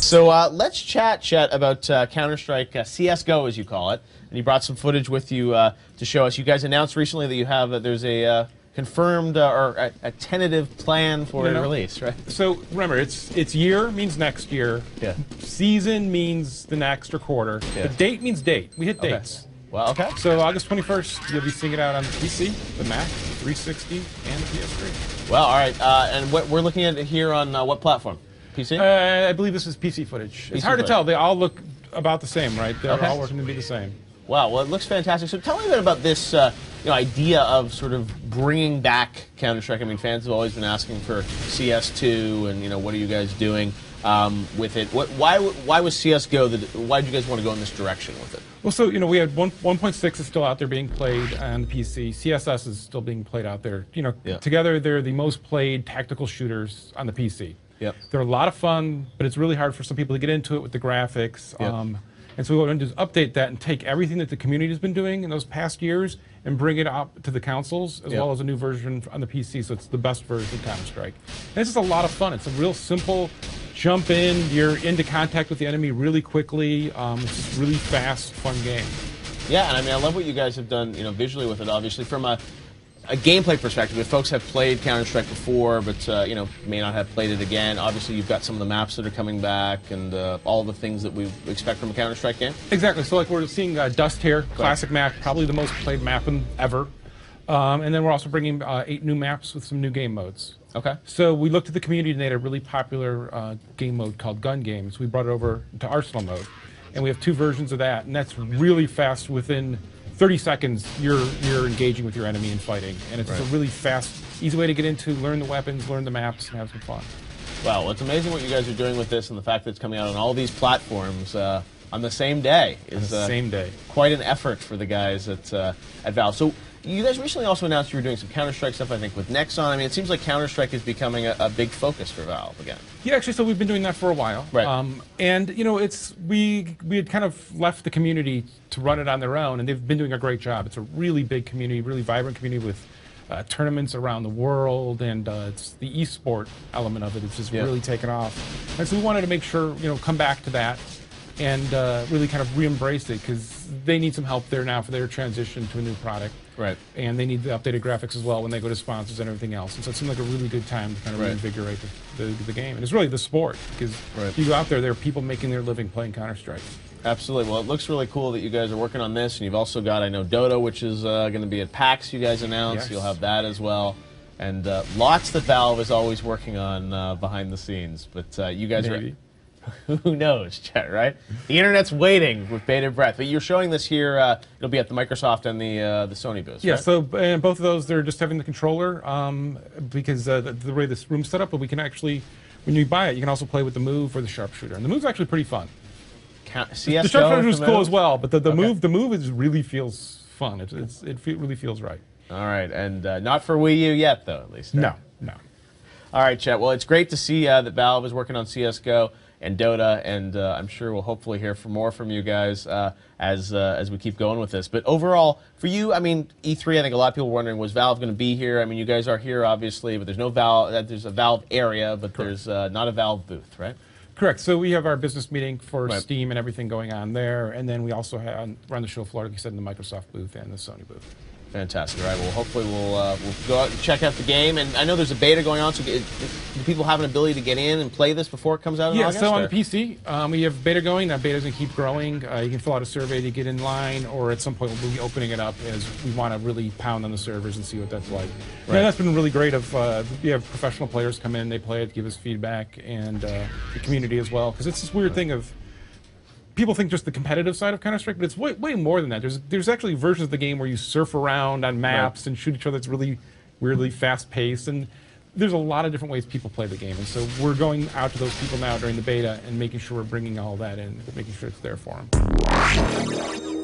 So let's chat, Chet, about Counter-Strike CSGO, as you call it. And you brought some footage with you to show us. You guys announced recently that you have there's a confirmed or a tentative plan for a release, right? So remember, it's year means next year. Yeah. Season means the next or quarter. Yeah. The date means date. We hit dates. Well, okay. So August 21st, you'll be seeing it out on the PC, the Mac, 360, and the PS3. Well, all right. And what we're looking at here on what platform? PC? I believe this is PC footage. It's hard to tell. They all look about the same, right? They're all working to be the same. Wow. Well, it looks fantastic. So tell me a bit about this idea of sort of bringing back Counter-Strike. I mean, fans have always been asking for CS2, and what are you guys doing with it? Why was CSGO? Why did you guys want to go in this direction with it? Well, so we had 1.6 is still out there being played on the PC. CSS is still being played out there. Together they're the most played tactical shooters on the PC. Yep. They're a lot of fun, but it's really hard for some people to get into it with the graphics. Yep. And so what we want to do is update that and take everything that the community has been doing in those past years and bring it up to the consoles, as well as a new version on the PC, so it's the best version of Counter-Strike. And it's just a lot of fun. It's a real simple jump in, you're into contact with the enemy really quickly. It's just really fast, fun game. Yeah, and I mean, I love what you guys have done, visually with it, obviously. From a gameplay perspective, if folks have played Counter-Strike before, but may not have played it again, obviously you've got some of the maps that are coming back and all the things that we expect from a Counter-Strike game. Exactly. So like we're seeing Dust here, classic map, probably the most played map ever. And then we're also bringing 8 new maps with some new game modes. Okay. So we looked at the community and they had a really popular game mode called Gun Games. We brought it over to Arsenal mode, and we have 2 versions of that, and that's really fast. Within 30 seconds, you're engaging with your enemy and fighting, and it's a really fast, easy way to get into, learn the weapons, learn the maps, and have some fun. Wow, well, it's amazing what you guys are doing with this, and the fact that it's coming out on all these platforms on the same day is quite an effort for the guys at Valve. So you guys recently also announced you were doing some Counter-Strike stuff, I think, with Nexon. I mean, it seems like Counter-Strike is becoming a big focus for Valve again. Yeah, actually, so we've been doing that for a while. Right. And, we had kind of left the community to run it on their own, and they've been doing a great job. It's a really big community, really vibrant community with tournaments around the world, and it's the e-sport element of it. It's just really taken off. And so we wanted to make sure, come back to that and really kind of re-embrace it, because they need some help there now for their transition to a new product. Right. And they need the updated graphics as well when they go to sponsors and everything else. And so it seemed like a really good time to kind of reinvigorate the game. And it's really the sport, because you go out there are people making their living playing Counter-Strike. Absolutely. Well, it looks really cool that you guys are working on this, and you've also got, I know, Dota, which is going to be at PAX, you guys announced. Yes. You'll have that as well. And lots that Valve is always working on behind the scenes. But you guys are... Who knows, Chet, right? The internet's waiting with bated breath. But you're showing this here, it'll be at the Microsoft and the Sony booths, yeah, right? so both of those, they're just having the controller, because the way this room's set up, but we can actually, when you buy it, you can also play with the Move or the Sharpshooter. And the Move's actually pretty fun. CSGO, the Sharpshooter is cool as well, but the Move really feels fun. It really feels right. All right, and not for Wii U yet, though, at least. No. All right, Chet. Well, it's great to see that Valve is working on CSGO and Dota, and I'm sure we'll hopefully hear more from you guys as we keep going with this. But overall, for you, I mean, E3, I think a lot of people were wondering, was Valve going to be here? I mean, you guys are here, obviously, but there's no Valve. There's a Valve area, but there's not a Valve booth, right? Correct. So we have our business meeting for Steam and everything going on there, and then we also run the show floor, like you said, in the Microsoft booth and the Sony booth. Fantastic. All right. Well, hopefully we'll go out and check out the game. And I know there's a beta going on, so do people have an ability to get in and play this before it comes out in August? Yeah, so on the PC, we have beta going. That beta's going to keep growing. You can fill out a survey to get in line, or at some point we'll be opening it up as we want to really pound on the servers and see what that's like. Right. And that's been really great. We have professional players come in, they play it, give us feedback, and the community as well. Because it's this weird thing of, people think just the competitive side of Counter-Strike, but it's way more than that. There's actually versions of the game where you surf around on maps and shoot each other. That's really weirdly fast-paced, and there's a lot of different ways people play the game. And so we're going out to those people now during the beta and making sure we're bringing all that in, making sure it's there for them.